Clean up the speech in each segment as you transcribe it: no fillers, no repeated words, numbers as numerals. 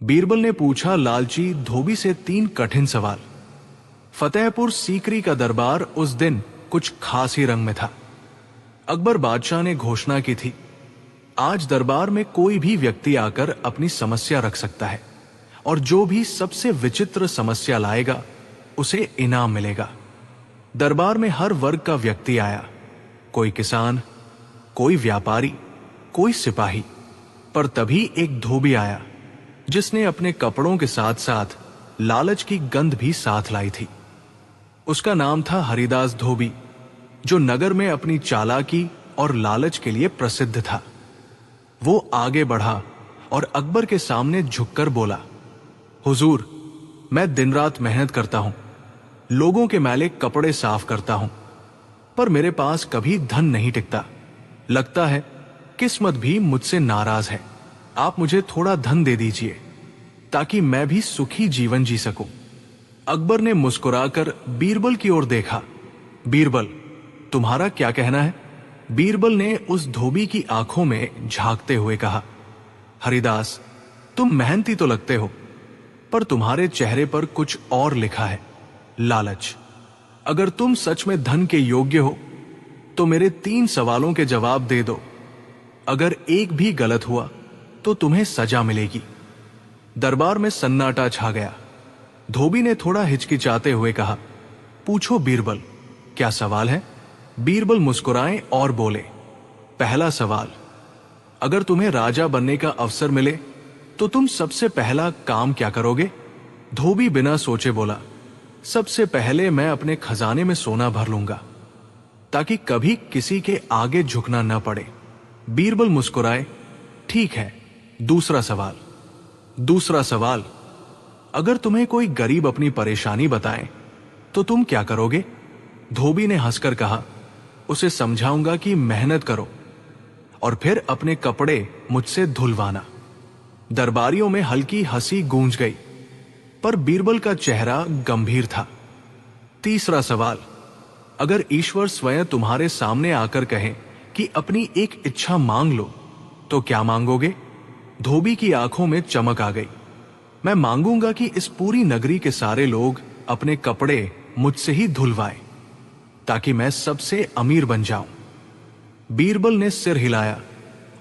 बीरबल ने पूछा लालची धोबी से 3 कठिन सवाल। फतेहपुर सीकरी का दरबार उस दिन कुछ खास ही रंग में था। अकबर बादशाह ने घोषणा की थी, आज दरबार में कोई भी व्यक्ति आकर अपनी समस्या रख सकता है और जो भी सबसे विचित्र समस्या लाएगा उसे इनाम मिलेगा। दरबार में हर वर्ग का व्यक्ति आया, कोई किसान, कोई व्यापारी, कोई सिपाही, पर तभी एक धोबी आया जिसने अपने कपड़ों के साथ साथ लालच की गंध भी साथ लाई थी। उसका नाम था हरिदास धोबी, जो नगर में अपनी चालाकी और लालच के लिए प्रसिद्ध था। वो आगे बढ़ा और अकबर के सामने झुककर बोला, हुजूर, मैं दिन रात मेहनत करता हूं, लोगों के मैले कपड़े साफ करता हूं, पर मेरे पास कभी धन नहीं टिकता। लगता है किस्मत भी मुझसे नाराज है। आप मुझे थोड़ा धन दे दीजिए ताकि मैं भी सुखी जीवन जी सकूं। अकबर ने मुस्कुराकर बीरबल की ओर देखा। बीरबल, तुम्हारा क्या कहना है? बीरबल ने उस धोबी की आंखों में झांकते हुए कहा, हरिदास, तुम मेहनती तो लगते हो, पर तुम्हारे चेहरे पर कुछ और लिखा है, लालच। अगर तुम सच में धन के योग्य हो तो मेरे 3 सवालों के जवाब दे दो। अगर एक भी गलत हुआ तो तुम्हें सजा मिलेगी। दरबार में सन्नाटा छा गया। धोबी ने थोड़ा हिचकिचाते हुए कहा, पूछो बीरबल, क्या सवाल है? बीरबल मुस्कुराए और बोले, पहला सवाल, अगर तुम्हें राजा बनने का अवसर मिले तो तुम सबसे पहला काम क्या करोगे? धोबी बिना सोचे बोला, सबसे पहले मैं अपने खजाने में सोना भर लूंगा ताकि कभी किसी के आगे झुकना न पड़े। बीरबल मुस्कुराए, ठीक है, दूसरा सवाल। दूसरा सवाल, अगर तुम्हें कोई गरीब अपनी परेशानी बताए तो तुम क्या करोगे? धोबी ने हंसकर कहा, उसे समझाऊंगा कि मेहनत करो और फिर अपने कपड़े मुझसे धुलवाना। दरबारियों में हल्की हंसी गूंज गई, पर बीरबल का चेहरा गंभीर था। तीसरा सवाल, अगर ईश्वर स्वयं तुम्हारे सामने आकर कहे कि अपनी एक इच्छा मांग लो तो क्या मांगोगे? धोबी की आंखों में चमक आ गई। मैं मांगूंगा कि इस पूरी नगरी के सारे लोग अपने कपड़े मुझसे ही धुलवाएं ताकि मैं सबसे अमीर बन जाऊं। बीरबल ने सिर हिलाया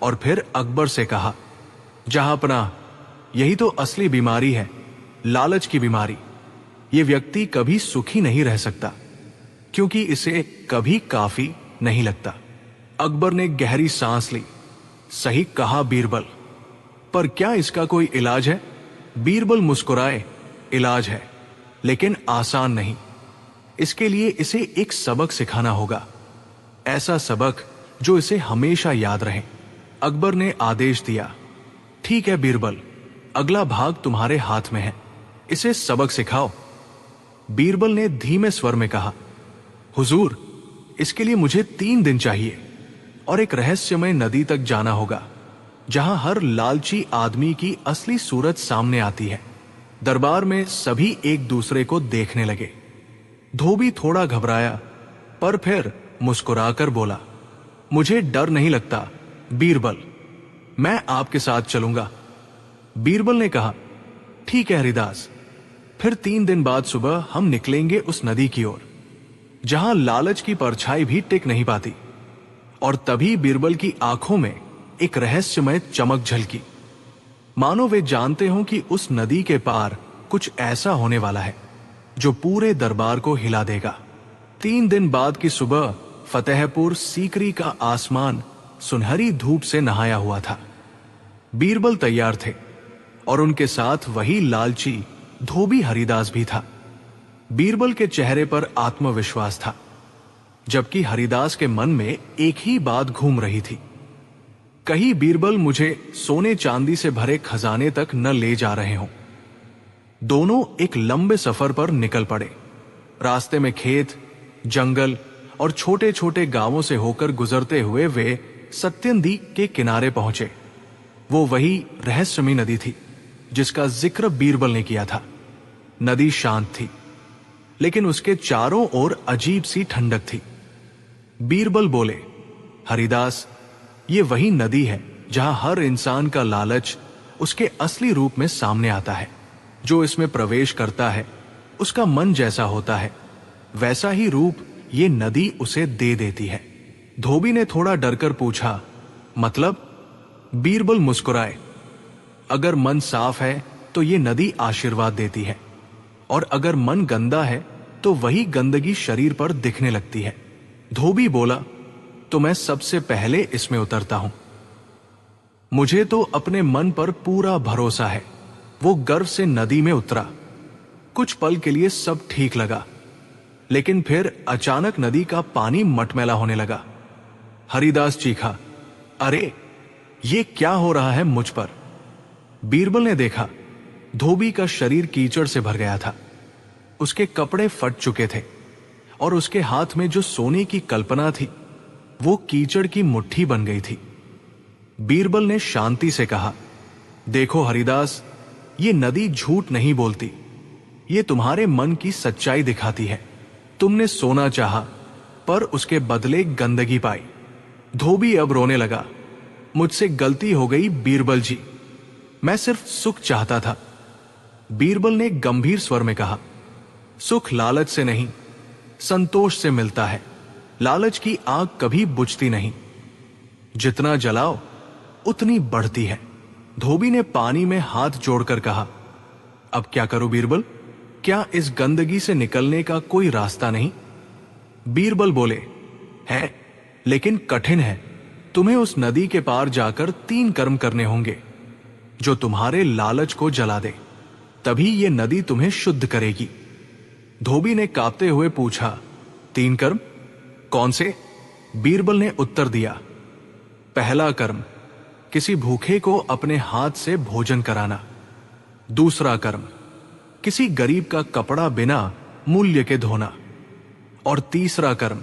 और फिर अकबर से कहा, जहांपनाह, यही तो असली बीमारी है, लालच की बीमारी। ये व्यक्ति कभी सुखी नहीं रह सकता क्योंकि इसे कभी काफी नहीं लगता। अकबर ने गहरी सांस ली। सही कहा बीरबल, पर क्या इसका कोई इलाज है? बीरबल मुस्कुराए, इलाज है, लेकिन आसान नहीं। इसके लिए इसे एक सबक सिखाना होगा, ऐसा सबक जो इसे हमेशा याद रहे। अकबर ने आदेश दिया, ठीक है बीरबल, अगला भाग तुम्हारे हाथ में है, इसे सबक सिखाओ। बीरबल ने धीमे स्वर में कहा, हुजूर, इसके लिए मुझे 3 दिन चाहिए और एक रहस्यमय नदी तक जाना होगा जहां हर लालची आदमी की असली सूरत सामने आती है। दरबार में सभी एक दूसरे को देखने लगे। धोबी थोड़ा घबराया, पर फिर मुस्कुराकर बोला, मुझे डर नहीं लगता बीरबल, मैं आपके साथ चलूंगा। बीरबल ने कहा, ठीक है हरिदास, फिर 3 दिन बाद सुबह हम निकलेंगे उस नदी की ओर जहां लालच की परछाई भी टिक नहीं पाती। और तभी बीरबल की आंखों में एक रहस्यमय चमक झलकी, मानो वे जानते हों कि उस नदी के पार कुछ ऐसा होने वाला है जो पूरे दरबार को हिला देगा। 3 दिन बाद की सुबह फतेहपुर सीकरी का आसमान सुनहरी धूप से नहाया हुआ था। बीरबल तैयार थे और उनके साथ वही लालची धोबी हरिदास भी था। बीरबल के चेहरे पर आत्मविश्वास था, जबकि हरिदास के मन में एक ही बात घूम रही थी, कहीं बीरबल मुझे सोने चांदी से भरे खजाने तक न ले जा रहे हों। दोनों एक लंबे सफर पर निकल पड़े। रास्ते में खेत, जंगल और छोटे छोटे गांवों से होकर गुजरते हुए वे सत्यनदी के किनारे पहुंचे। वो वही रहस्यमयी नदी थी जिसका जिक्र बीरबल ने किया था। नदी शांत थी, लेकिन उसके चारों ओर अजीब सी ठंडक थी। बीरबल बोले, हरिदास, ये वही नदी है जहां हर इंसान का लालच उसके असली रूप में सामने आता है। जो इसमें प्रवेश करता है उसका मन जैसा होता है, वैसा ही रूप ये नदी उसे दे देती है। धोबी ने थोड़ा डरकर पूछा, मतलब? बीरबल मुस्कुराए, अगर मन साफ है तो ये नदी आशीर्वाद देती है, और अगर मन गंदा है तो वही गंदगी शरीर पर दिखने लगती है। धोबी बोला, तो मैं सबसे पहले इसमें उतरता हूं। मुझे तो अपने मन पर पूरा भरोसा है। वो गर्व से नदी में उतरा। कुछ पल के लिए सब ठीक लगा, लेकिन फिर अचानक नदी का पानी मटमैला होने लगा। हरिदास चीखा, अरे ये क्या हो रहा है मुझ पर? बीरबल ने देखा, धोबी का शरीर कीचड़ से भर गया था। उसके कपड़े फट चुके थे और उसके हाथ में जो सोने की कल्पना थी वो कीचड़ की मुट्ठी बन गई थी। बीरबल ने शांति से कहा, देखो हरिदास, ये नदी झूठ नहीं बोलती। ये तुम्हारे मन की सच्चाई दिखाती है। तुमने सोना चाहा पर उसके बदले गंदगी पाई। धोबी अब रोने लगा, मुझसे गलती हो गई बीरबल जी, मैं सिर्फ सुख चाहता था। बीरबल ने गंभीर स्वर में कहा, सुख लालच से नहीं, संतोष से मिलता है। लालच की आग कभी बुझती नहीं, जितना जलाओ उतनी बढ़ती है। धोबी ने पानी में हाथ जोड़कर कहा, अब क्या करूं बीरबल? क्या इस गंदगी से निकलने का कोई रास्ता नहीं? बीरबल बोले, है, लेकिन कठिन है। तुम्हें उस नदी के पार जाकर 3 कर्म करने होंगे जो तुम्हारे लालच को जला दे, तभी ये नदी तुम्हें शुद्ध करेगी। धोबी ने कांपते हुए पूछा, 3 कर्म? कौन से? बीरबल ने उत्तर दिया, पहला कर्म, किसी भूखे को अपने हाथ से भोजन कराना। दूसरा कर्म, किसी गरीब का कपड़ा बिना मूल्य के धोना। और तीसरा कर्म,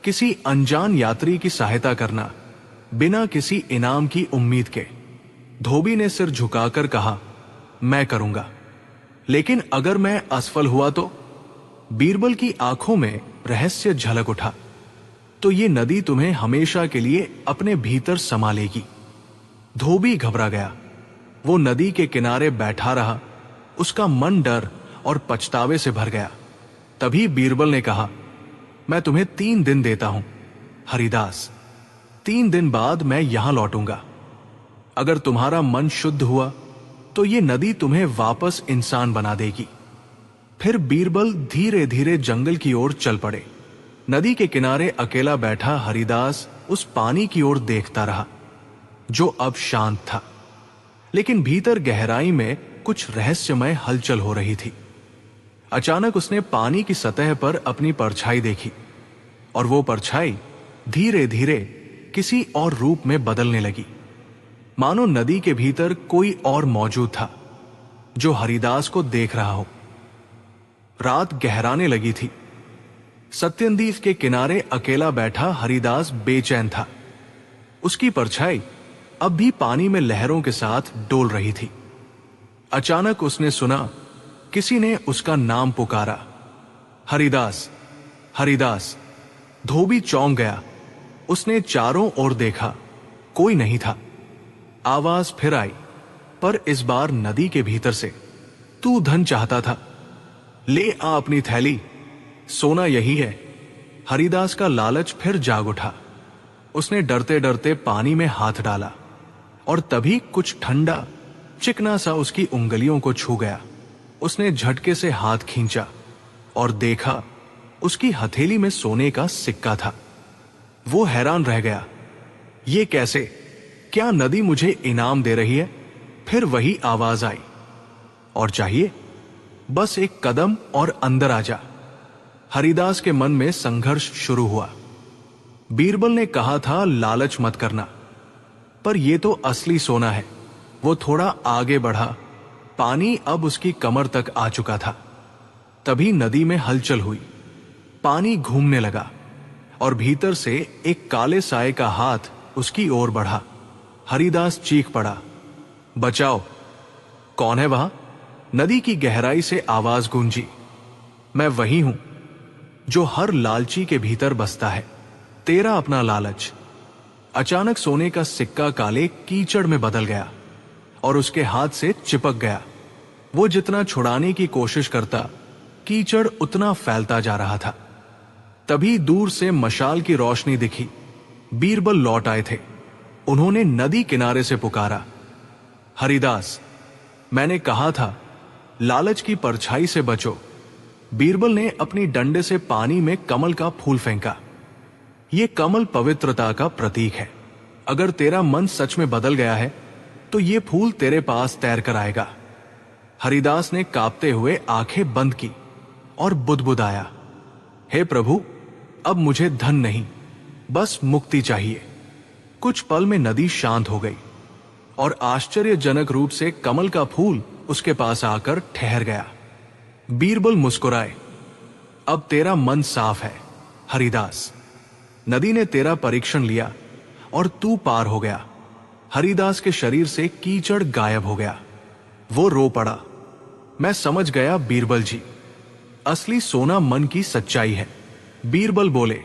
किसी अनजान यात्री की सहायता करना बिना किसी इनाम की उम्मीद के। धोबी ने सिर झुकाकर कहा, मैं करूंगा, लेकिन अगर मैं असफल हुआ तो? बीरबल की आंखों में रहस्य झलक उठा, तो ये नदी तुम्हें हमेशा के लिए अपने भीतर समा लेगी। धोबी घबरा गया। वो नदी के किनारे बैठा रहा। उसका मन डर और पछतावे से भर गया। तभी बीरबल ने कहा, मैं तुम्हें 3 दिन देता हूं हरिदास। 3 दिन बाद मैं यहां लौटूंगा। अगर तुम्हारा मन शुद्ध हुआ तो ये नदी तुम्हें वापस इंसान बना देगी। फिर बीरबल धीरे धीरे जंगल की ओर चल पड़े। नदी के किनारे अकेला बैठा हरिदास उस पानी की ओर देखता रहा, जो अब शांत था, लेकिन भीतर गहराई में कुछ रहस्यमय हलचल हो रही थी। अचानक उसने पानी की सतह पर अपनी परछाई देखी, और वो परछाई धीरे धीरे किसी और रूप में बदलने लगी, मानो नदी के भीतर कोई और मौजूद था जो हरिदास को देख रहा हो। रात गहराने लगी थी। सत्यनदीप के किनारे अकेला बैठा हरिदास बेचैन था। उसकी परछाई अब भी पानी में लहरों के साथ डोल रही थी। अचानक उसने सुना, किसी ने उसका नाम पुकारा, हरिदास, हरिदास। धोबी चौंक गया। उसने चारों ओर देखा, कोई नहीं था। आवाज फिर आई, पर इस बार नदी के भीतर से। तू धन चाहता था, ले आ अपनी थैली, सोना यही है। हरिदास का लालच फिर जाग उठा। उसने डरते डरते पानी में हाथ डाला, और तभी कुछ ठंडा चिकना सा उसकी उंगलियों को छू गया। उसने झटके से हाथ खींचा और देखा, उसकी हथेली में सोने का सिक्का था। वो हैरान रह गया, ये कैसे? क्या नदी मुझे इनाम दे रही है? फिर वही आवाज आई, और चाहिए? बस एक कदम और अंदर आ जा। हरिदास के मन में संघर्ष शुरू हुआ। बीरबल ने कहा था लालच मत करना, पर यह तो असली सोना है। वो थोड़ा आगे बढ़ा। पानी अब उसकी कमर तक आ चुका था। तभी नदी में हलचल हुई। पानी घूमने लगा, और भीतर से एक काले साए का हाथ उसकी ओर बढ़ा। हरिदास चीख पड़ा, बचाओ! कौन है वहां? नदी की गहराई से आवाज गूंजी, मैं वही हूं जो हर लालची के भीतर बसता है, तेरा अपना लालच। अचानक सोने का सिक्का काले कीचड़ में बदल गया, और उसके हाथ से चिपक गया। वो जितना छुड़ाने की कोशिश करता, कीचड़ उतना फैलता जा रहा था। तभी दूर से मशाल की रोशनी दिखी। बीरबल लौट आए थे। उन्होंने नदी किनारे से पुकारा, हरिदास, मैंने कहा था लालच की परछाई से बचो। बीरबल ने अपनी डंडे से पानी में कमल का फूल फेंका। यह कमल पवित्रता का प्रतीक है। अगर तेरा मन सच में बदल गया है तो ये फूल तेरे पास तैर कर आएगा। हरिदास ने कांपते हुए आंखें बंद की और बुदबुदाया, हे प्रभु, अब मुझे धन नहीं, बस मुक्ति चाहिए। कुछ पल में नदी शांत हो गई और आश्चर्यजनक रूप से कमल का फूल उसके पास आकर ठहर गया। बीरबल मुस्कुराए, अब तेरा मन साफ है हरिदास। नदी ने तेरा परीक्षण लिया और तू पार हो गया। हरिदास के शरीर से कीचड़ गायब हो गया। वो रो पड़ा, मैं समझ गया बीरबल जी, असली सोना मन की सच्चाई है। बीरबल बोले,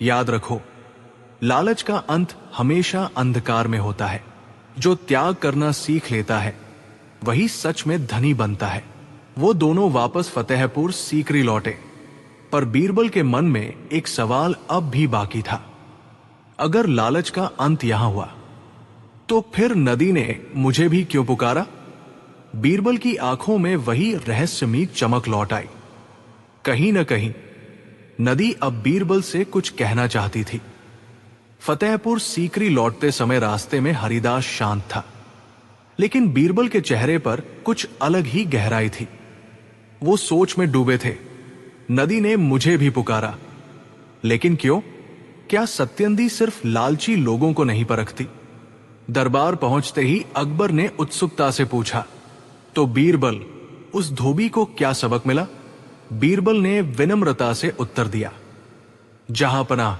याद रखो, लालच का अंत हमेशा अंधकार में होता है। जो त्याग करना सीख लेता है वही सच में धनी बनता है। वो दोनों वापस फतेहपुर सीकरी लौटे, पर बीरबल के मन में एक सवाल अब भी बाकी था। अगर लालच का अंत यहां हुआ तो फिर नदी ने मुझे भी क्यों पुकारा? बीरबल की आंखों में वही रहस्यमयी चमक लौट आई। कहीं न कहीं नदी अब बीरबल से कुछ कहना चाहती थी। फतेहपुर सीकरी लौटते समय रास्ते में हरिदास शांत था, लेकिन बीरबल के चेहरे पर कुछ अलग ही गहराई थी। वो सोच में डूबे थे। नदी ने मुझे भी पुकारा, लेकिन क्यों? क्या सत्यंदी सिर्फ लालची लोगों को नहीं परखती? दरबार पहुंचते ही अकबर ने उत्सुकता से पूछा, तो बीरबल, उस धोबी को क्या सबक मिला? बीरबल ने विनम्रता से उत्तर दिया, जहां पनाह,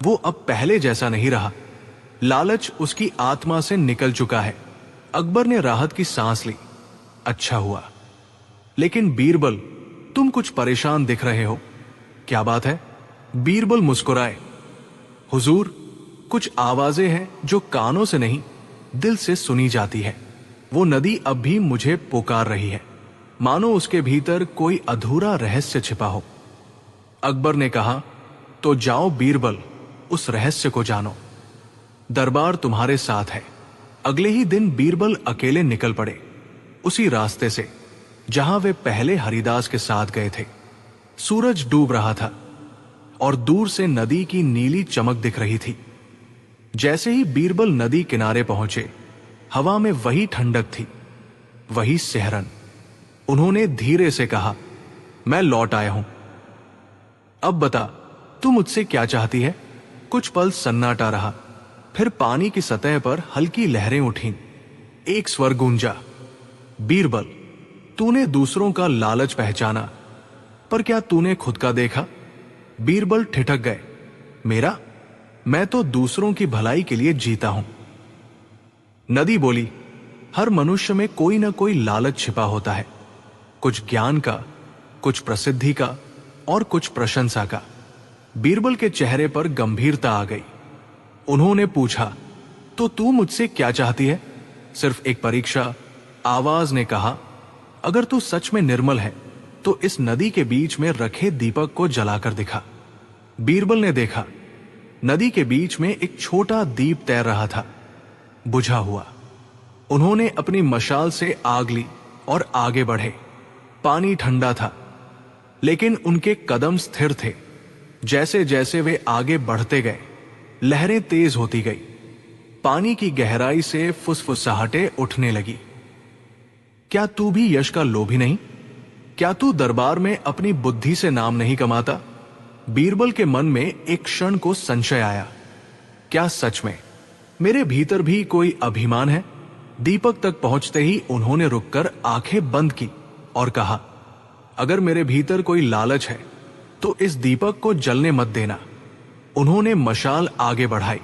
वो अब पहले जैसा नहीं रहा। लालच उसकी आत्मा से निकल चुका है। अकबर ने राहत की सांस ली। अच्छा हुआ। लेकिन बीरबल, तुम कुछ परेशान दिख रहे हो, क्या बात है? बीरबल मुस्कुराए, हुजूर, कुछ आवाजें हैं जो कानों से नहीं दिल से सुनी जाती है। वो नदी अब भी मुझे पुकार रही है, मानो उसके भीतर कोई अधूरा रहस्य छिपा हो। अकबर ने कहा, तो जाओ बीरबल, उस रहस्य को जानो। दरबार तुम्हारे साथ है। अगले ही दिन बीरबल अकेले निकल पड़े, उसी रास्ते से जहां वे पहले हरिदास के साथ गए थे। सूरज डूब रहा था और दूर से नदी की नीली चमक दिख रही थी। जैसे ही बीरबल नदी किनारे पहुंचे, हवा में वही ठंडक थी, वही सिहरन। उन्होंने धीरे से कहा, मैं लौट आया हूं। अब बता, तू मुझसे क्या चाहती है? कुछ पल सन्नाटा रहा, फिर पानी की सतह पर हल्की लहरें उठीं। एक स्वर गूंजा, बीरबल, तूने दूसरों का लालच पहचाना, पर क्या तूने खुद का देखा? बीरबल ठिठक गए, मेरा? मैं तो दूसरों की भलाई के लिए जीता हूं। नदी बोली, हर मनुष्य में कोई ना कोई लालच छिपा होता है, कुछ ज्ञान का, कुछ प्रसिद्धि का और कुछ प्रशंसा का। बीरबल के चेहरे पर गंभीरता आ गई। उन्होंने पूछा, तो तू मुझसे क्या चाहती है? सिर्फ एक परीक्षा? आवाज ने कहा, अगर तू सच में निर्मल है तो इस नदी के बीच में रखे दीपक को जलाकर दिखा। बीरबल ने देखा, नदी के बीच में एक छोटा दीप तैर रहा था, बुझा हुआ। उन्होंने अपनी मशाल से आग ली और आगे बढ़े। पानी ठंडा था, लेकिन उनके कदम स्थिर थे। जैसे जैसे वे आगे बढ़ते गए, लहरें तेज होती गई। पानी की गहराई से फुसफुसाहटें उठने लगी। क्या तू भी यश का लोभी नहीं? क्या तू दरबार में अपनी बुद्धि से नाम नहीं कमाता? बीरबल के मन में एक क्षण को संशय आया, क्या सच में मेरे भीतर भी कोई अभिमान है? दीपक तक पहुंचते ही उन्होंने रुककर आंखें बंद की और कहा, अगर मेरे भीतर कोई लालच है तो इस दीपक को जलने मत देना। उन्होंने मशाल आगे बढ़ाई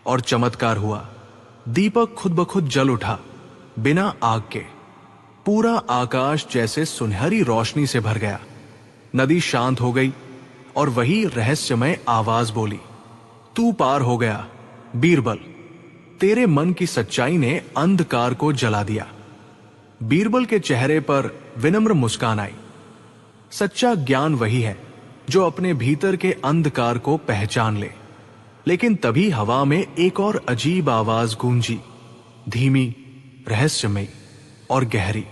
और चमत्कार हुआ। दीपक खुद ब खुद जल उठा, बिना आग के। पूरा आकाश जैसे सुनहरी रोशनी से भर गया। नदी शांत हो गई और वही रहस्यमय आवाज बोली, तू पार हो गया बीरबल। तेरे मन की सच्चाई ने अंधकार को जला दिया। बीरबल के चेहरे पर विनम्र मुस्कान आई। सच्चा ज्ञान वही है जो अपने भीतर के अंधकार को पहचान ले। लेकिन तभी हवा में एक और अजीब आवाज गूंजी, धीमी, रहस्यमयी और गहरी।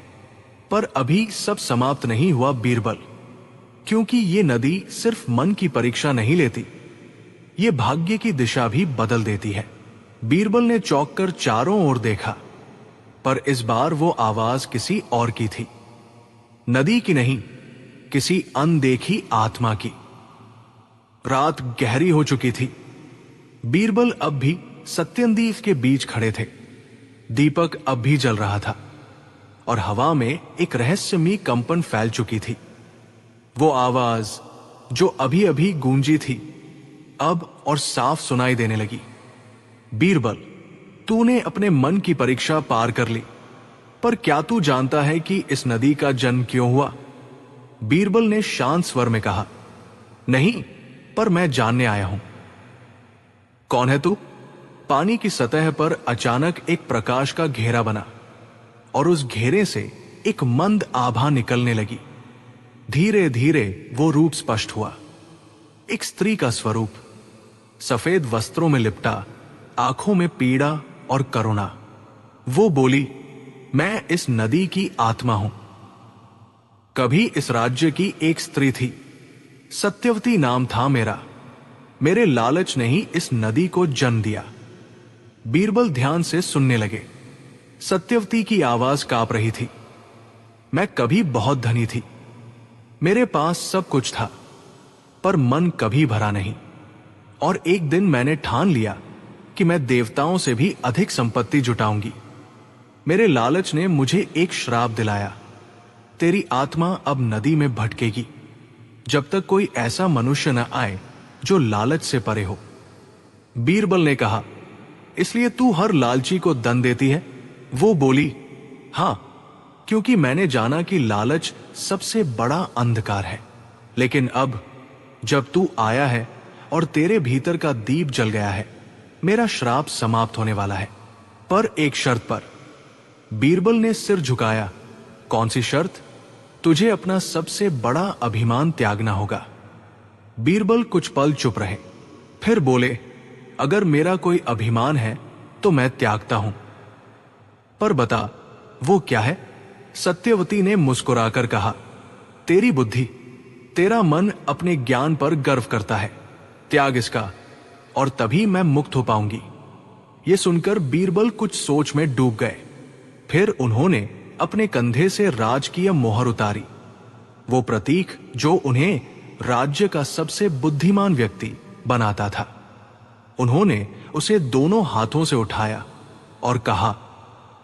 पर अभी सब समाप्त नहीं हुआ बीरबल, क्योंकि ये नदी सिर्फ मन की परीक्षा नहीं लेती, ये भाग्य की दिशा भी बदल देती है। बीरबल ने चौंक कर चारों ओर देखा, पर इस बार वो आवाज किसी और की थी। नदी की नहीं, किसी अनदेखी आत्मा की। रात गहरी हो चुकी थी। बीरबल अब भी सत्यनदीप के बीच खड़े थे। दीपक अब भी जल रहा था और हवा में एक रहस्यमयी कंपन फैल चुकी थी। वो आवाज जो अभी अभी गूंजी थी, अब और साफ सुनाई देने लगी। बीरबल, तूने अपने मन की परीक्षा पार कर ली, पर क्या तू जानता है कि इस नदी का जन्म क्यों हुआ? बीरबल ने शांत स्वर में कहा, नहीं, पर मैं जानने आया हूं। कौन है तू? पानी की सतह पर अचानक एक प्रकाश का घेरा बना और उस घेरे से एक मंद आभा निकलने लगी। धीरे धीरे वो रूप स्पष्ट हुआ। एक स्त्री का स्वरूप, सफेद वस्त्रों में लिपटा, आंखों में पीड़ा और करुणा। वो बोली, मैं इस नदी की आत्मा हूं। कभी इस राज्य की एक स्त्री थी, सत्यवती नाम था मेरा। मेरे लालच ने ही इस नदी को जन्म दिया। बीरबल ध्यान से सुनने लगे। सत्यवती की आवाज कांप रही थी। मैं कभी बहुत धनी थी, मेरे पास सब कुछ था, पर मन कभी भरा नहीं। और एक दिन मैंने ठान लिया कि मैं देवताओं से भी अधिक संपत्ति जुटाऊंगी। मेरे लालच ने मुझे एक श्राप दिलाया, तेरी आत्मा अब नदी में भटकेगी जब तक कोई ऐसा मनुष्य न आए जो लालच से परे हो। बीरबल ने कहा, इसलिए तू हर लालची को दंड देती है? वो बोली, हां, क्योंकि मैंने जाना कि लालच सबसे बड़ा अंधकार है। लेकिन अब जब तू आया है और तेरे भीतर का दीप जल गया है, मेरा श्राप समाप्त होने वाला है, पर एक शर्त पर। बीरबल ने सिर झुकाया। कौन सी शर्त? तुझे अपना सबसे बड़ा अभिमान त्यागना होगा। बीरबल कुछ पल चुप रहे, फिर बोले, अगर मेरा कोई अभिमान है तो मैं त्यागता हूं। पर बता, वो क्या है? सत्यवती ने मुस्कुराकर कहा, तेरी बुद्धि, तेरा मन अपने ज्ञान पर गर्व करता है। त्याग इसका और तभी मैं मुक्त हो पाऊंगी। ये सुनकर बीरबल कुछ सोच में डूब गए। फिर उन्होंने अपने कंधे से राजकीय मोहर उतारी, वो प्रतीक जो उन्हें राज्य का सबसे बुद्धिमान व्यक्ति बनाता था। उन्होंने उसे दोनों हाथों से उठाया और कहा,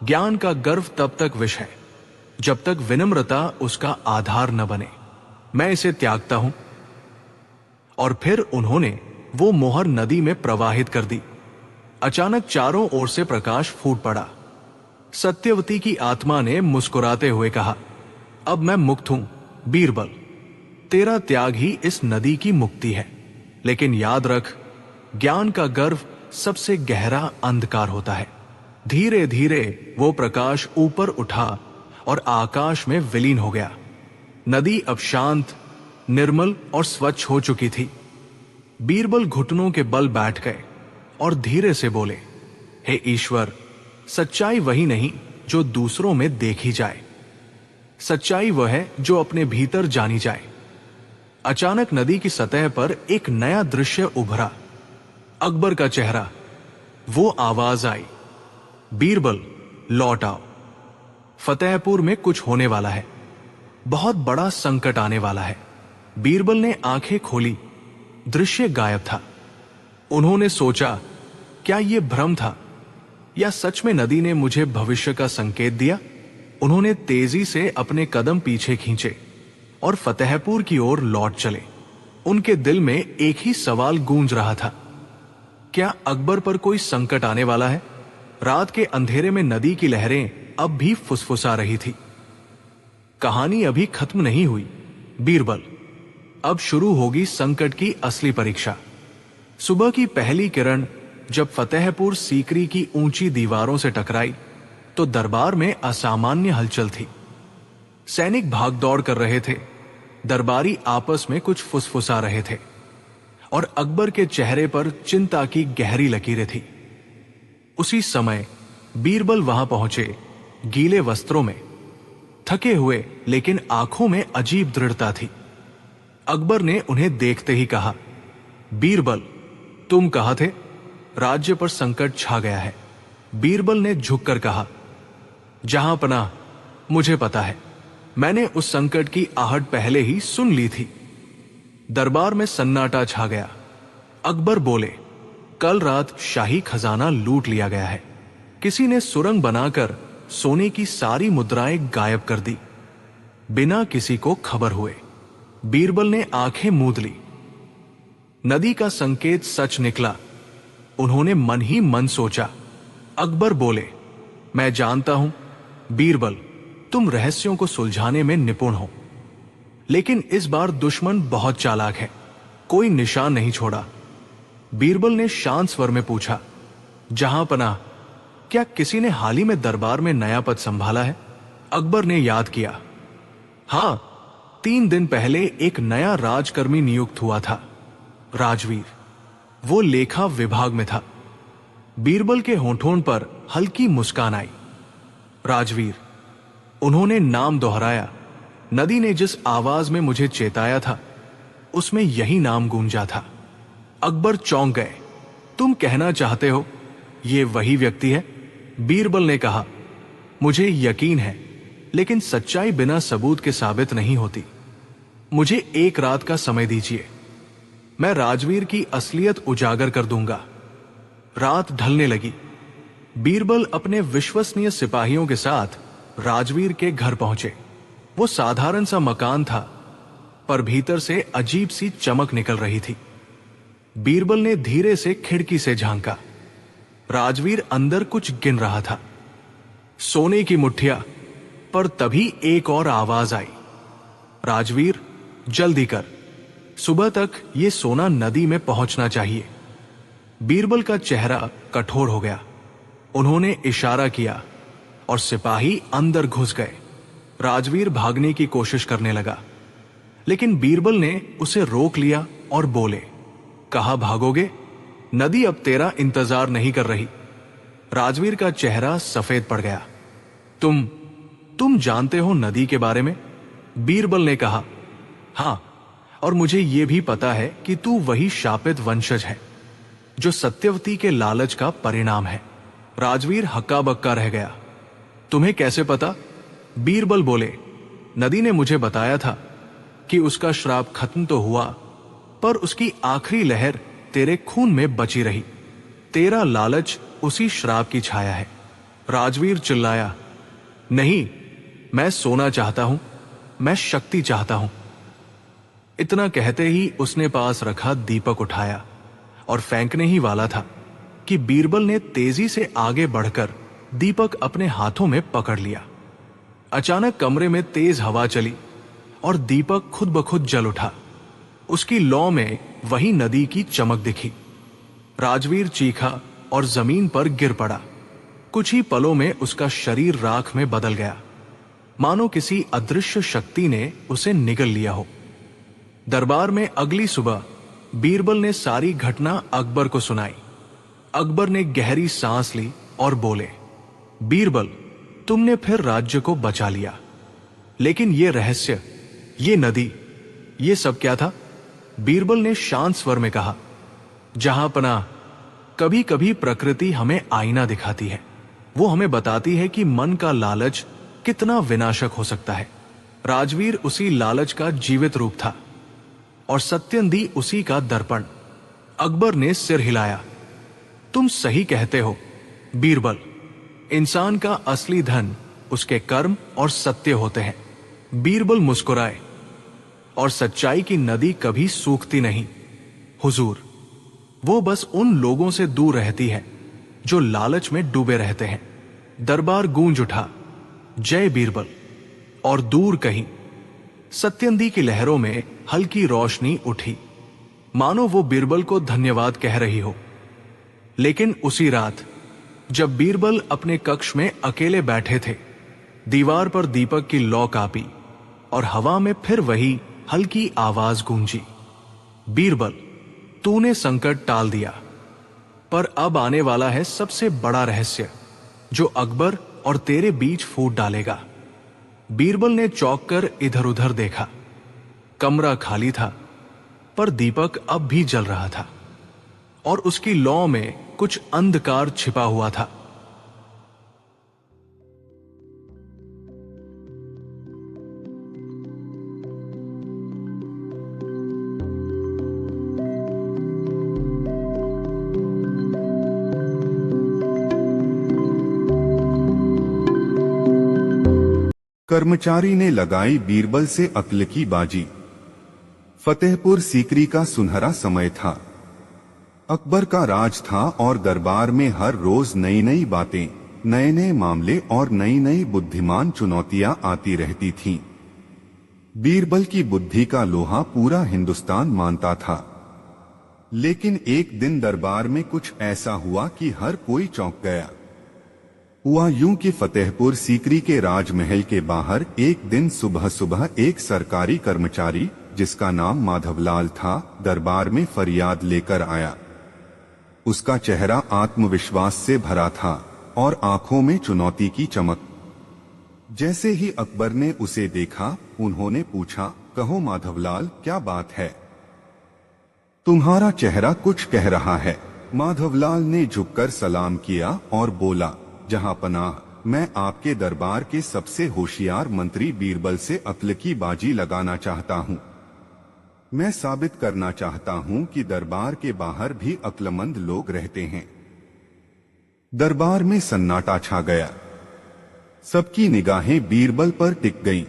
ज्ञान का गर्व तब तक विष है जब तक विनम्रता उसका आधार न बने। मैं इसे त्यागता हूं। और फिर उन्होंने वो मोहर नदी में प्रवाहित कर दी। अचानक चारों ओर से प्रकाश फूट पड़ा। सत्यवती की आत्मा ने मुस्कुराते हुए कहा, अब मैं मुक्त हूं बीरबल, तेरा त्याग ही इस नदी की मुक्ति है। लेकिन याद रख, ज्ञान का गर्व सबसे गहरा अंधकार होता है। धीरे धीरे वो प्रकाश ऊपर उठा और आकाश में विलीन हो गया। नदी अब शांत, निर्मल और स्वच्छ हो चुकी थी। बीरबल घुटनों के बल बैठ गए और धीरे से बोले, हे ईश्वर, सच्चाई वही नहीं जो दूसरों में देखी जाए, सच्चाई वह है जो अपने भीतर जानी जाए। अचानक नदी की सतह पर एक नया दृश्य उभरा। अकबर का चेहरा। वो आवाज आई, बीरबल, लौट आओ। फतेहपुर में कुछ होने वाला है, बहुत बड़ा संकट आने वाला है। बीरबल ने आंखें खोली। दृश्य गायब था। उन्होंने सोचा, क्या यह भ्रम था या सच में नदी ने मुझे भविष्य का संकेत दिया? उन्होंने तेजी से अपने कदम पीछे खींचे और फतेहपुर की ओर लौट चले। उनके दिल में एक ही सवाल गूंज रहा था, क्या अकबर पर कोई संकट आने वाला है? रात के अंधेरे में नदी की लहरें अब भी फुसफुसा रही थी। कहानी अभी खत्म नहीं हुई बीरबल, अब शुरू होगी संकट की असली परीक्षा। सुबह की पहली किरण जब फतेहपुर सीकरी की ऊंची दीवारों से टकराई तो दरबार में असामान्य हलचल थी। सैनिक भागदौड़ कर रहे थे, दरबारी आपस में कुछ फुसफुसा रहे थे और अकबर के चेहरे पर चिंता की गहरी लकीरें थी। उसी समय बीरबल वहां पहुंचे, गीले वस्त्रों में, थके हुए, लेकिन आंखों में अजीब दृढ़ता थी। अकबर ने उन्हें देखते ही कहा, बीरबल, तुम कहाँ थे? राज्य पर संकट छा गया है। बीरबल ने झुककर कहा, जहां पनाह, मुझे पता है, मैंने उस संकट की आहट पहले ही सुन ली थी। दरबार में सन्नाटा छा गया। अकबर बोले, कल रात शाही खजाना लूट लिया गया है। किसी ने सुरंग बनाकर सोने की सारी मुद्राएं गायब कर दी, बिना किसी को खबर हुए। बीरबल ने आंखें मूंद ली। नदी का संकेत सच निकला, उन्होंने मन ही मन सोचा। अकबर बोले, मैं जानता हूं बीरबल, तुम रहस्यों को सुलझाने में निपुण हो, लेकिन इस बार दुश्मन बहुत चालाक है, कोई निशान नहीं छोड़ा। बीरबल ने शांत स्वर में पूछा, जहां पनाह, क्या किसी ने हाल ही में दरबार में नया पद संभाला है? अकबर ने याद किया, हां, 3 दिन पहले एक नया राजकर्मी नियुक्त हुआ था, राजवीर। वो लेखा विभाग में था। बीरबल के होंठों पर हल्की मुस्कान आई। राजवीर, उन्होंने नाम दोहराया। नदी ने जिस आवाज में मुझे चेताया था, उसमें यही नाम गूंजा था। अकबर चौंक गए। तुम कहना चाहते हो ये वही व्यक्ति है? बीरबल ने कहा, मुझे यकीन है, लेकिन सच्चाई बिना सबूत के साबित नहीं होती। मुझे 1 रात का समय दीजिए, मैं राजवीर की असलियत उजागर कर दूंगा। रात ढलने लगी। बीरबल अपने विश्वसनीय सिपाहियों के साथ राजवीर के घर पहुंचे। वो साधारण सा मकान था, पर भीतर से अजीब सी चमक निकल रही थी। बीरबल ने धीरे से खिड़की से झांका। राजवीर अंदर कुछ गिन रहा था, सोने की मुट्ठियां। पर तभी एक और आवाज आई, राजवीर, जल्दी कर, सुबह तक ये सोना नदी में पहुंचना चाहिए। बीरबल का चेहरा कठोर हो गया। उन्होंने इशारा किया और सिपाही अंदर घुस गए। राजवीर भागने की कोशिश करने लगा, लेकिन बीरबल ने उसे रोक लिया और बोले, कहां भागोगे? नदी अब तेरा इंतजार नहीं कर रही। राजवीर का चेहरा सफेद पड़ गया। तुम जानते हो नदी के बारे में? बीरबल ने कहा, हां, और मुझे यह भी पता है कि तू वही शापित वंशज है जो सत्यवती के लालच का परिणाम है। राजवीर हक्का बक्का रह गया। तुम्हें कैसे पता? बीरबल बोले, नदी ने मुझे बताया था कि उसका श्राप खत्म तो हुआ, पर उसकी आखिरी लहर तेरे खून में बची रही। तेरा लालच उसी श्राप की छाया है। राजवीर चिल्लाया, नहीं, मैं सोना चाहता हूं, मैं शक्ति चाहता हूं। इतना कहते ही उसने पास रखा दीपक उठाया और फेंकने ही वाला था कि बीरबल ने तेजी से आगे बढ़कर दीपक अपने हाथों में पकड़ लिया। अचानक कमरे में तेज हवा चली और दीपक खुद ब खुद जल उठा। उसकी लौ में वही नदी की चमक दिखी। राजवीर चीखा और जमीन पर गिर पड़ा। कुछ ही पलों में उसका शरीर राख में बदल गया, मानो किसी अदृश्य शक्ति ने उसे निगल लिया हो। दरबार में अगली सुबह बीरबल ने सारी घटना अकबर को सुनाई। अकबर ने गहरी सांस ली और बोले, बीरबल, तुमने फिर राज्य को बचा लिया, लेकिन ये रहस्य, ये नदी, ये सब क्या था? बीरबल ने शांत स्वर में कहा, जहां पनाह, कभी कभी प्रकृति हमें आईना दिखाती है। वो हमें बताती है कि मन का लालच कितना विनाशक हो सकता है। राजवीर उसी लालच का जीवित रूप था और सत्यंदी उसी का दर्पण। अकबर ने सिर हिलाया। तुम सही कहते हो बीरबल, इंसान का असली धन उसके कर्म और सत्य होते हैं। बीरबल मुस्कुराए, और सच्चाई की नदी कभी सूखती नहीं हुजूर, वो बस उन लोगों से दूर रहती है जो लालच में डूबे रहते हैं। दरबार गूंज उठा, जय बीरबल। और दूर कहीं सत्यंदी की लहरों में हल्की रोशनी उठी, मानो वो बीरबल को धन्यवाद कह रही हो। लेकिन उसी रात जब बीरबल अपने कक्ष में अकेले बैठे थे, दीवार पर दीपक की लौ कांपी और हवा में फिर वही हल्की आवाज गूंजी, बीरबल, तूने संकट टाल दिया, पर अब आने वाला है सबसे बड़ा रहस्य जो अकबर और तेरे बीच फूट डालेगा। बीरबल ने चौंक कर इधर उधर देखा। कमरा खाली था, पर दीपक अब भी जल रहा था और उसकी लौ में कुछ अंधकार छिपा हुआ था। कर्मचारी ने लगाई बीरबल से अक्ल की बाजी। फतेहपुर सीकरी का सुनहरा समय था। अकबर का राज था और दरबार में हर रोज नई नई बातें, नए नए मामले और नई नई बुद्धिमान चुनौतियां आती रहती थीं। बीरबल की बुद्धि का लोहा पूरा हिंदुस्तान मानता था। लेकिन एक दिन दरबार में कुछ ऐसा हुआ कि हर कोई चौंक गया। हुआ यूं कि फतेहपुर सीकरी के राजमहल के बाहर एक दिन सुबह सुबह एक सरकारी कर्मचारी, जिसका नाम माधवलाल था, दरबार में फरियाद लेकर आया। उसका चेहरा आत्मविश्वास से भरा था और आंखों में चुनौती की चमक। जैसे ही अकबर ने उसे देखा, उन्होंने पूछा, कहो माधवलाल, क्या बात है? तुम्हारा चेहरा कुछ कह रहा है। माधवलाल ने झुककर सलाम किया और बोला, जहांपनाह, मैं आपके दरबार के सबसे होशियार मंत्री बीरबल से अक्ल की बाजी लगाना चाहता हूं। मैं साबित करना चाहता हूं कि दरबार के बाहर भी अक्लमंद लोग रहते हैं। दरबार में सन्नाटा छा गया। सबकी निगाहें बीरबल पर टिक गईं।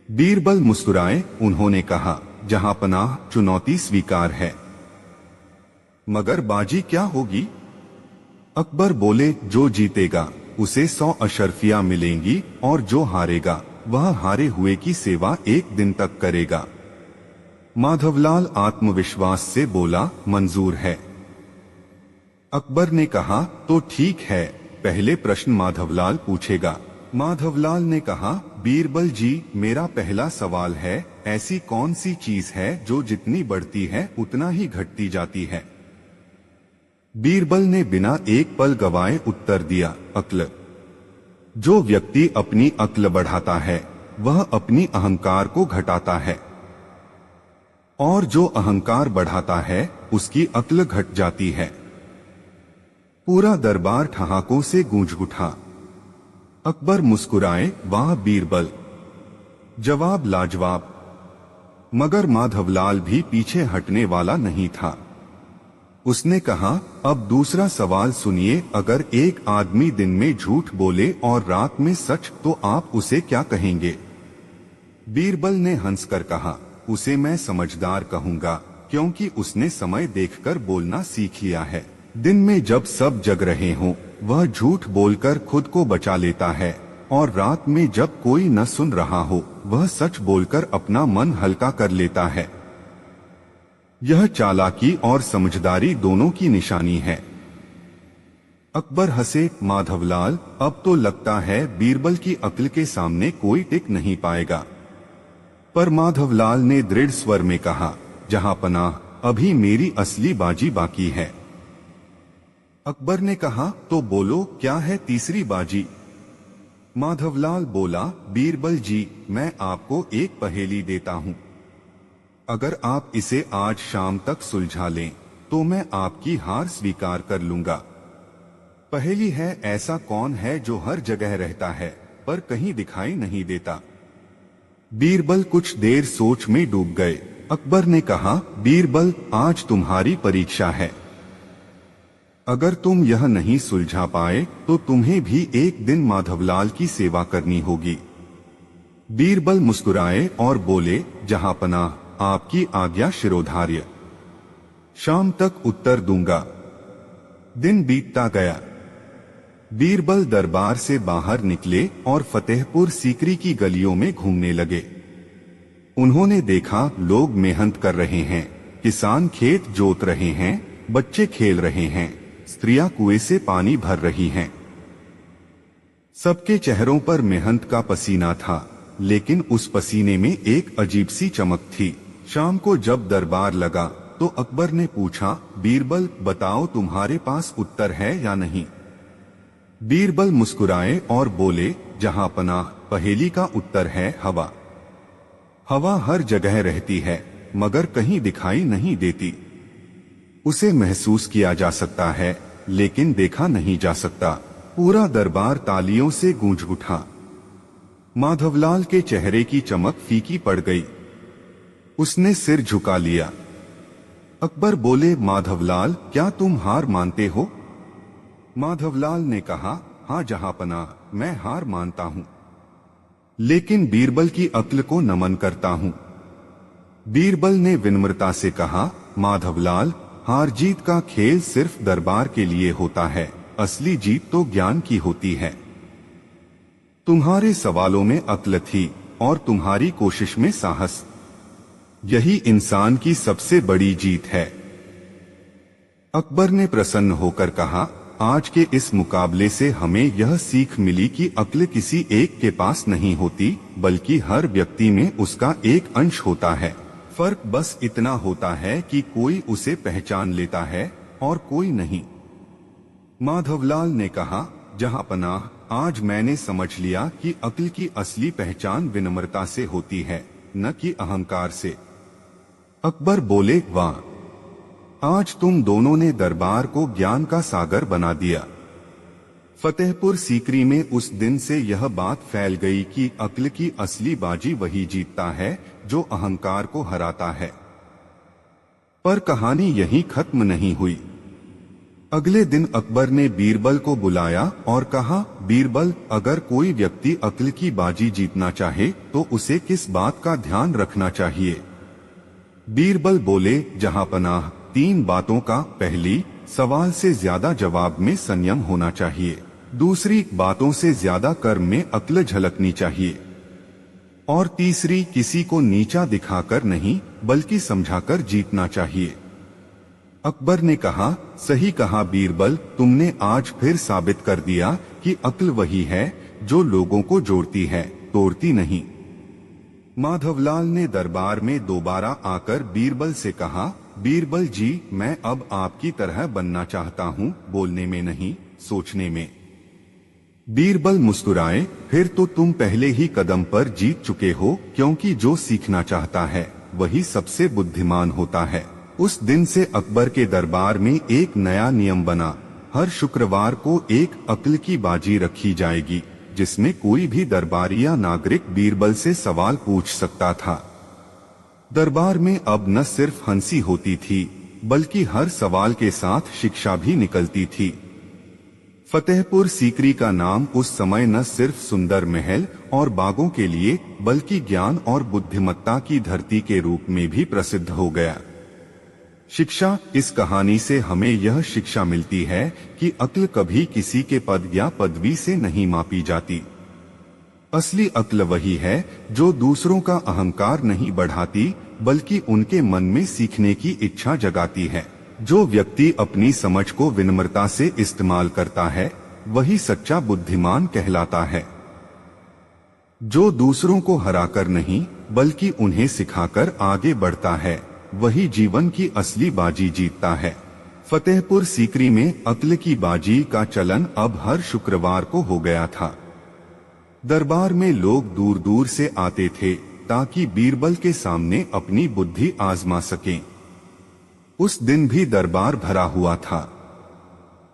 बीरबल मुस्कुराए, उन्होंने कहा, जहांपनाह, चुनौती स्वीकार है, मगर बाजी क्या होगी? अकबर बोले, जो जीतेगा उसे 100 अशर्फियां मिलेंगी और जो हारेगा वह हारे हुए की सेवा 1 दिन तक करेगा। माधवलाल आत्मविश्वास से बोला, मंजूर है। अकबर ने कहा, तो ठीक है, पहले प्रश्न माधवलाल पूछेगा। माधवलाल ने कहा, बीरबल जी, मेरा पहला सवाल है, ऐसी कौन सी चीज है जो जितनी बढ़ती है उतना ही घटती जाती है? बीरबल ने बिना एक पल गवाए उत्तर दिया, अक्ल। जो व्यक्ति अपनी अक्ल बढ़ाता है वह अपनी अहंकार को घटाता है, और जो अहंकार बढ़ाता है उसकी अक्ल घट जाती है। पूरा दरबार ठहाकों से गूंज उठा। अकबर मुस्कुराए, वाह बीरबल, जवाब लाजवाब। मगर माधवलाल भी पीछे हटने वाला नहीं था। उसने कहा, अब दूसरा सवाल सुनिए, अगर एक आदमी दिन में झूठ बोले और रात में सच, तो आप उसे क्या कहेंगे? बीरबल ने हंसकर कहा, उसे मैं समझदार कहूंगा, क्योंकि उसने समय देखकर बोलना सीख लिया है। दिन में जब सब जग रहे हों, वह झूठ बोलकर खुद को बचा लेता है, और रात में जब कोई न सुन रहा हो, वह सच बोलकर अपना मन हल्का कर लेता है। यह चालाकी और समझदारी दोनों की निशानी है। अकबर हंसे, माधवलाल, अब तो लगता है बीरबल की अक्ल के सामने कोई टिक नहीं पाएगा। पर माधवलाल ने दृढ़ स्वर में कहा, जहांपनाह, अभी मेरी असली बाजी बाकी है। अकबर ने कहा, तो बोलो, क्या है तीसरी बाजी? माधवलाल बोला, बीरबल जी, मैं आपको एक पहेली देता हूं। अगर आप इसे आज शाम तक सुलझा लें तो मैं आपकी हार स्वीकार कर लूंगा। पहेली है, ऐसा कौन है जो हर जगह रहता है पर कहीं दिखाई नहीं देता? बीरबल कुछ देर सोच में डूब गए। अकबर ने कहा, बीरबल, आज तुम्हारी परीक्षा है। अगर तुम यह नहीं सुलझा पाए तो तुम्हें भी एक दिन माधवलाल की सेवा करनी होगी। बीरबल मुस्कुराए और बोले, जहांपनाह, आपकी आज्ञा शिरोधार्य। शाम तक उत्तर दूंगा। दिन बीतता गया। बीरबल दरबार से बाहर निकले और फतेहपुर सीकरी की गलियों में घूमने लगे। उन्होंने देखा, लोग मेहनत कर रहे हैं, किसान खेत जोत रहे हैं, बच्चे खेल रहे हैं, स्त्रियां कुएं से पानी भर रही हैं। सबके चेहरों पर मेहनत का पसीना था, लेकिन उस पसीने में एक अजीब सी चमक थी। शाम को जब दरबार लगा तो अकबर ने पूछा, बीरबल बताओ तुम्हारे पास उत्तर है या नहीं। बीरबल मुस्कुराए और बोले, जहां पनाह पहेली का उत्तर है हवा। हवा हर जगह रहती है मगर कहीं दिखाई नहीं देती। उसे महसूस किया जा सकता है लेकिन देखा नहीं जा सकता। पूरा दरबार तालियों से गूंज उठा। माधवलाल के चेहरे की चमक फीकी पड़ गई। उसने सिर झुका लिया। अकबर बोले, माधवलाल क्या तुम हार मानते हो? माधवलाल ने कहा, हाँ जहांपनाह, मैं हार मानता हूं, लेकिन बीरबल की अक्ल को नमन करता हूं। बीरबल ने विनम्रता से कहा, माधवलाल, हार जीत का खेल सिर्फ दरबार के लिए होता है, असली जीत तो ज्ञान की होती है। तुम्हारे सवालों में अक्ल थी और तुम्हारी कोशिश में साहस। यही इंसान की सबसे बड़ी जीत है। अकबर ने प्रसन्न होकर कहा, आज के इस मुकाबले से हमें यह सीख मिली कि अक्ल किसी एक के पास नहीं होती, बल्कि हर व्यक्ति में उसका एक अंश होता है। फर्क बस इतना होता है कि कोई उसे पहचान लेता है और कोई नहीं। माधवलाल ने कहा, जहांपनाह, आज मैंने समझ लिया कि अक्ल की असली पहचान विनम्रता से होती है, न कि अहंकार से। अकबर बोले, वाह, आज तुम दोनों ने दरबार को ज्ञान का सागर बना दिया। फतेहपुर सीकरी में उस दिन से यह बात फैल गई कि अक्ल की असली बाजी वही जीतता है जो अहंकार को हराता है। पर कहानी यहीं खत्म नहीं हुई। अगले दिन अकबर ने बीरबल को बुलाया और कहा, बीरबल, अगर कोई व्यक्ति अक्ल की बाजी जीतना चाहे तो उसे किस बात का ध्यान रखना चाहिए? बीरबल बोले, जहांपनाह, 3 बातों का। पहली, सवाल से ज्यादा जवाब में संयम होना चाहिए। दूसरी, बातों से ज्यादा कर्म में अक्ल झलकनी चाहिए। और तीसरी, किसी को नीचा दिखाकर नहीं बल्कि समझाकर जीतना चाहिए। अकबर ने कहा, सही कहा बीरबल, तुमने आज फिर साबित कर दिया कि अक्ल वही है जो लोगों को जोड़ती है, तोड़ती नहीं। माधवलाल ने दरबार में दोबारा आकर बीरबल से कहा, बीरबल जी, मैं अब आपकी तरह बनना चाहता हूँ, बोलने में नहीं, सोचने में। बीरबल मुस्कुराए, फिर तो तुम पहले ही कदम पर जीत चुके हो, क्योंकि जो सीखना चाहता है वही सबसे बुद्धिमान होता है। उस दिन से अकबर के दरबार में एक नया नियम बना, हर शुक्रवार को एक अक्ल की बाजी रखी जाएगी, जिसमें कोई भी दरबारी या नागरिक बीरबल से सवाल पूछ सकता था। दरबार में अब न सिर्फ हंसी होती थी, बल्कि हर सवाल के साथ शिक्षा भी निकलती थी। फतेहपुर सीकरी का नाम उस समय न सिर्फ सुंदर महल और बागों के लिए, बल्कि ज्ञान और बुद्धिमत्ता की धरती के रूप में भी प्रसिद्ध हो गया। शिक्षा, इस कहानी से हमें यह शिक्षा मिलती है कि अक्ल कभी किसी के पद या पदवी से नहीं मापी जाती। असली अक्ल वही है जो दूसरों का अहंकार नहीं बढ़ाती, बल्कि उनके मन में सीखने की इच्छा जगाती है। जो व्यक्ति अपनी समझ को विनम्रता से इस्तेमाल करता है, वही सच्चा बुद्धिमान कहलाता है। जो दूसरों को हराकर नहीं, बल्कि उन्हें सिखाकर आगे बढ़ता है, वही जीवन की असली बाजी जीतता है। फतेहपुर सीकरी में अक्ल की बाजी का चलन अब हर शुक्रवार को हो गया था। दरबार में लोग दूर दूर से आते थे ताकि बीरबल के सामने अपनी बुद्धि आजमा सकें। उस दिन भी दरबार भरा हुआ था।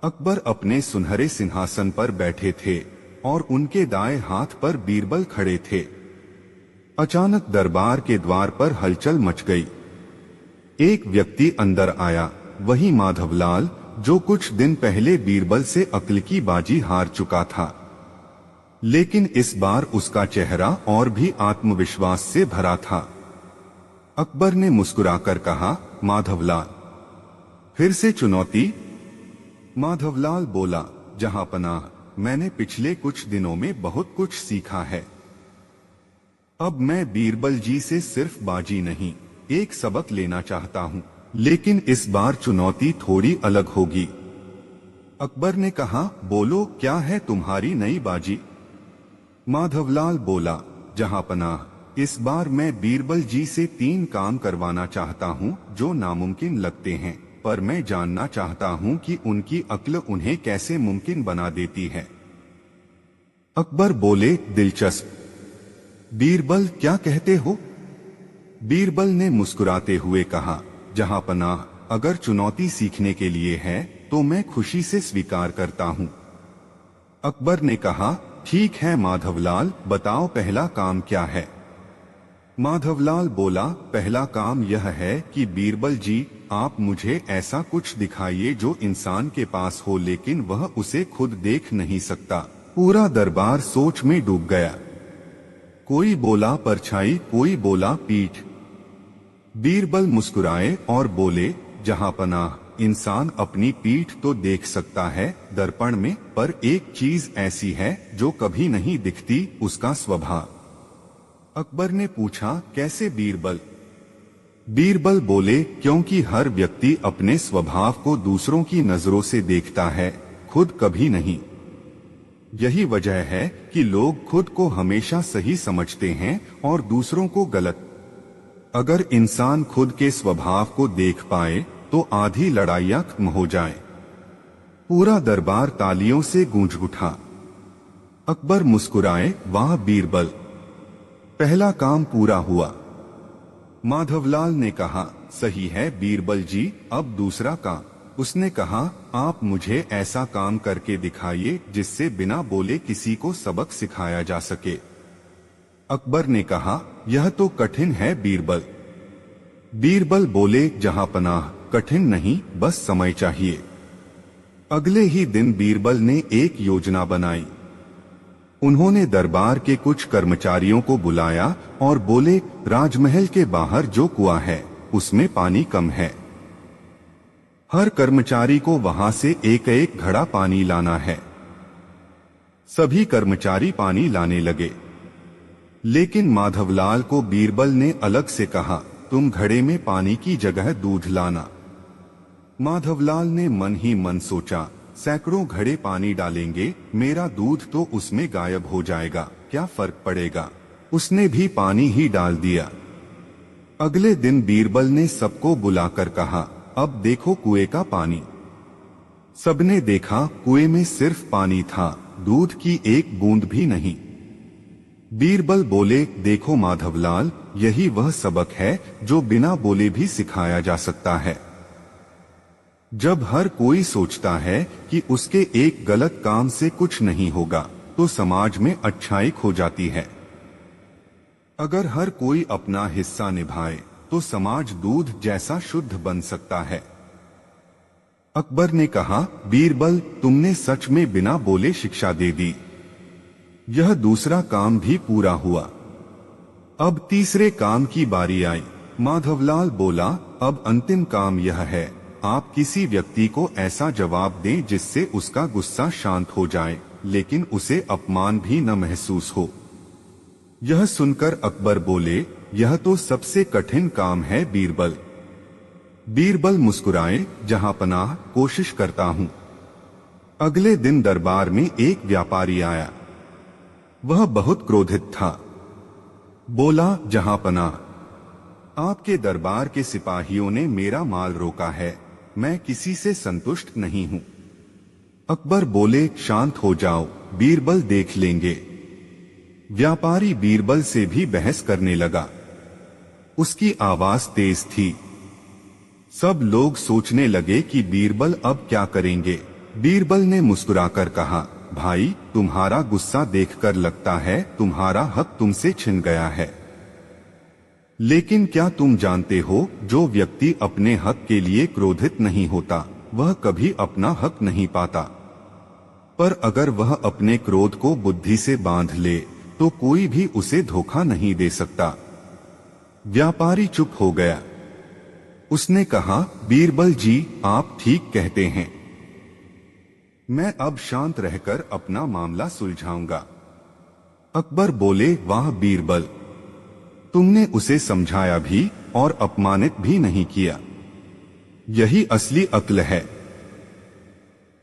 अकबर अपने सुनहरे सिंहासन पर बैठे थे और उनके दाएं हाथ पर बीरबल खड़े थे। अचानक दरबार के द्वार पर हलचल मच गई। एक व्यक्ति अंदर आया, वही माधवलाल, जो कुछ दिन पहले बीरबल से अक्ल की बाजी हार चुका था। लेकिन इस बार उसका चेहरा और भी आत्मविश्वास से भरा था। अकबर ने मुस्कुराकर कहा, माधवलाल, फिर से चुनौती? माधवलाल बोला, जहांपनाह, मैंने पिछले कुछ दिनों में बहुत कुछ सीखा है। अब मैं बीरबल जी से सिर्फ बाजी नहीं, एक सबक लेना चाहता हूँ। लेकिन इस बार चुनौती थोड़ी अलग होगी। अकबर ने कहा, बोलो क्या है तुम्हारी नई बाजी। माधवलाल बोला, जहांपनाह, इस बार मैं बीरबल जी से 3 काम करवाना चाहता हूँ जो नामुमकिन लगते हैं, पर मैं जानना चाहता हूँ कि उनकी अक्ल उन्हें कैसे मुमकिन बना देती है। अकबर बोले, दिलचस्प। बीरबल क्या कहते हो? बीरबल ने मुस्कुराते हुए कहा, जहांपनाह, अगर चुनौती सीखने के लिए है तो मैं खुशी से स्वीकार करता हूँ। अकबर ने कहा, ठीक है माधवलाल, बताओ पहला काम क्या है। माधवलाल बोला, पहला काम यह है कि बीरबल जी, आप मुझे ऐसा कुछ दिखाइए जो इंसान के पास हो लेकिन वह उसे खुद देख नहीं सकता। पूरा दरबार सोच में डूब गया। कोई बोला परछाई, कोई बोला पीठ। बीरबल मुस्कुराए और बोले, जहांपनाह, इंसान अपनी पीठ तो देख सकता है दर्पण में, पर एक चीज ऐसी है जो कभी नहीं दिखती, उसका स्वभाव। अकबर ने पूछा, कैसे बीरबल? बीरबल बोले, क्योंकि हर व्यक्ति अपने स्वभाव को दूसरों की नजरों से देखता है, खुद कभी नहीं। यही वजह है कि लोग खुद को हमेशा सही समझते हैं और दूसरों को गलत। अगर इंसान खुद के स्वभाव को देख पाए तो आधी लड़ाइयां खत्म हो जाएं। पूरा दरबार तालियों से गूंज उठा। अकबर मुस्कुराए, वाह बीरबल, पहला काम पूरा हुआ। माधवलाल ने कहा, सही है बीरबल जी, अब दूसरा काम। उसने कहा, आप मुझे ऐसा काम करके दिखाइए जिससे बिना बोले किसी को सबक सिखाया जा सके। अकबर ने कहा, यह तो कठिन है बीरबल। बीरबल बोले, जहांपनाह, कठिन नहीं, बस समय चाहिए। अगले ही दिन बीरबल ने एक योजना बनाई। उन्होंने दरबार के कुछ कर्मचारियों को बुलाया और बोले, राजमहल के बाहर जो कुआं है उसमें पानी कम है। हर कर्मचारी को वहां से एक एक घड़ा पानी लाना है। सभी कर्मचारी पानी लाने लगे, लेकिन माधवलाल को बीरबल ने अलग से कहा, तुम घड़े में पानी की जगह दूध लाना। माधवलाल ने मन ही मन सोचा, सैकड़ों घड़े पानी डालेंगे, मेरा दूध तो उसमें गायब हो जाएगा, क्या फर्क पड़ेगा। उसने भी पानी ही डाल दिया। अगले दिन बीरबल ने सबको बुलाकर कहा, अब देखो कुएं का पानी। सबने देखा, कुएं में सिर्फ पानी था, दूध की एक बूंद भी नहीं। बीरबल बोले, देखो माधवलाल, यही वह सबक है जो बिना बोले भी सिखाया जा सकता है। जब हर कोई सोचता है कि उसके एक गलत काम से कुछ नहीं होगा, तो समाज में अच्छाई खो जाती है। अगर हर कोई अपना हिस्सा निभाए तो समाज दूध जैसा शुद्ध बन सकता है। अकबर ने कहा, बीरबल, तुमने सच में बिना बोले शिक्षा दे दी। यह दूसरा काम भी पूरा हुआ। अब तीसरे काम की बारी आई। माधवलाल बोला, अब अंतिम काम यह है, आप किसी व्यक्ति को ऐसा जवाब दें जिससे उसका गुस्सा शांत हो जाए, लेकिन उसे अपमान भी न महसूस हो। यह सुनकर अकबर बोले, यह तो सबसे कठिन काम है बीरबल। बीरबल मुस्कुराए, जहांपनाह, कोशिश करता हूं। अगले दिन दरबार में एक व्यापारी आया। वह बहुत क्रोधित था। बोला, जहांपनाह, आपके दरबार के सिपाहियों ने मेरा माल रोका है, मैं किसी से संतुष्ट नहीं हूं। अकबर बोले, शांत हो जाओ, बीरबल देख लेंगे। व्यापारी बीरबल से भी बहस करने लगा। उसकी आवाज तेज थी। सब लोग सोचने लगे कि बीरबल अब क्या करेंगे। बीरबल ने मुस्कुराकर कहा, भाई, तुम्हारा गुस्सा देखकर लगता है तुम्हारा हक तुमसे छिन गया है। लेकिन क्या तुम जानते हो, जो व्यक्ति अपने हक के लिए क्रोधित नहीं होता, वह कभी अपना हक नहीं पाता। पर अगर वह अपने क्रोध को बुद्धि से बांध ले तो कोई भी उसे धोखा नहीं दे सकता। व्यापारी चुप हो गया। उसने कहा, बीरबल जी, आप ठीक कहते हैं। मैं अब शांत रहकर अपना मामला सुलझाऊंगा। अकबर बोले, वाह बीरबल, तुमने उसे समझाया भी और अपमानित भी नहीं किया। यही असली अक्ल है।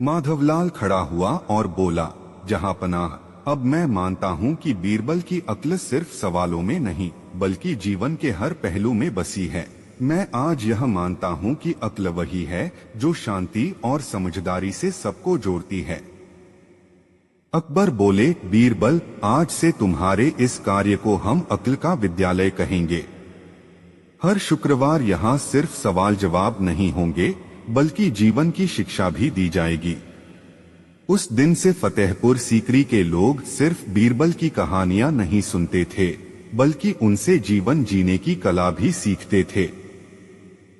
माधवलाल खड़ा हुआ और बोला, जहांपनाह, अब मैं मानता हूं कि बीरबल की अक्ल सिर्फ सवालों में नहीं बल्कि जीवन के हर पहलू में बसी है। मैं आज यह मानता हूं कि अक्ल वही है जो शांति और समझदारी से सबको जोड़ती है। अकबर बोले, बीरबल, आज से तुम्हारे इस कार्य को हम अक्ल का विद्यालय कहेंगे। हर शुक्रवार यहाँ सिर्फ सवाल जवाब नहीं होंगे बल्कि जीवन की शिक्षा भी दी जाएगी। उस दिन से फतेहपुर सीकरी के लोग सिर्फ बीरबल की कहानियां नहीं सुनते थे बल्कि उनसे जीवन जीने की कला भी सीखते थे।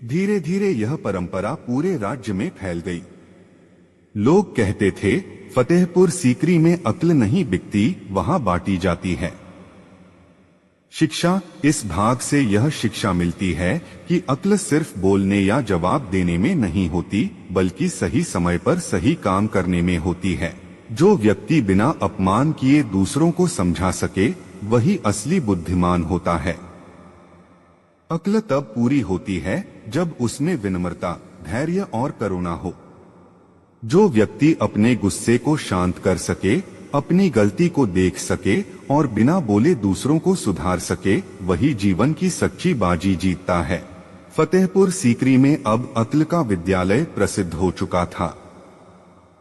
धीरे धीरे यह परंपरा पूरे राज्य में फैल गई। लोग कहते थे, फतेहपुर सीकरी में अक्ल नहीं बिकती, वहां बांटी जाती है। शिक्षा, इस भाग से यह शिक्षा मिलती है कि अक्ल सिर्फ बोलने या जवाब देने में नहीं होती बल्कि सही समय पर सही काम करने में होती है। जो व्यक्ति बिना अपमान किए दूसरों को समझा सके वही असली बुद्धिमान होता है। अक्ल तब पूरी होती है जब उसमें विनम्रता, धैर्य और करुणा हो। जो व्यक्ति अपने गुस्से को शांत कर सके, अपनी गलती को देख सके और बिना बोले दूसरों को सुधार सके, वही जीवन की सच्ची बाजी जीतता है। फतेहपुर सीकरी में अब अक्ल का विद्यालय प्रसिद्ध हो चुका था।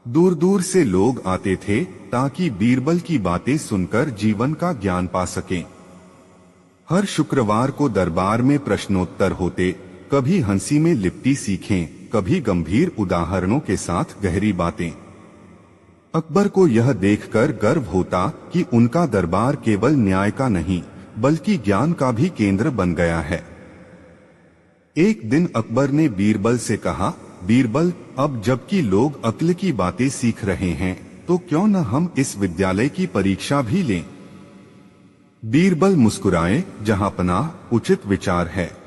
दूर दूर से लोग आते थे ताकि बीरबल की बातें सुनकर जीवन का ज्ञान पा सकें। हर शुक्रवार को दरबार में प्रश्नोत्तर होते, कभी हंसी में लिपटी सीखें, कभी गंभीर उदाहरणों के साथ गहरी बातें। अकबर को यह देखकर गर्व होता कि उनका दरबार केवल न्याय का नहीं बल्कि ज्ञान का भी केंद्र बन गया है। एक दिन अकबर ने बीरबल से कहा, बीरबल, अब जबकि लोग अक्ल की बातें सीख रहे हैं तो क्यों न हम इस विद्यालय की परीक्षा भी लें। बीरबल मुस्कुराए, जहांपनाह, उचित विचार है।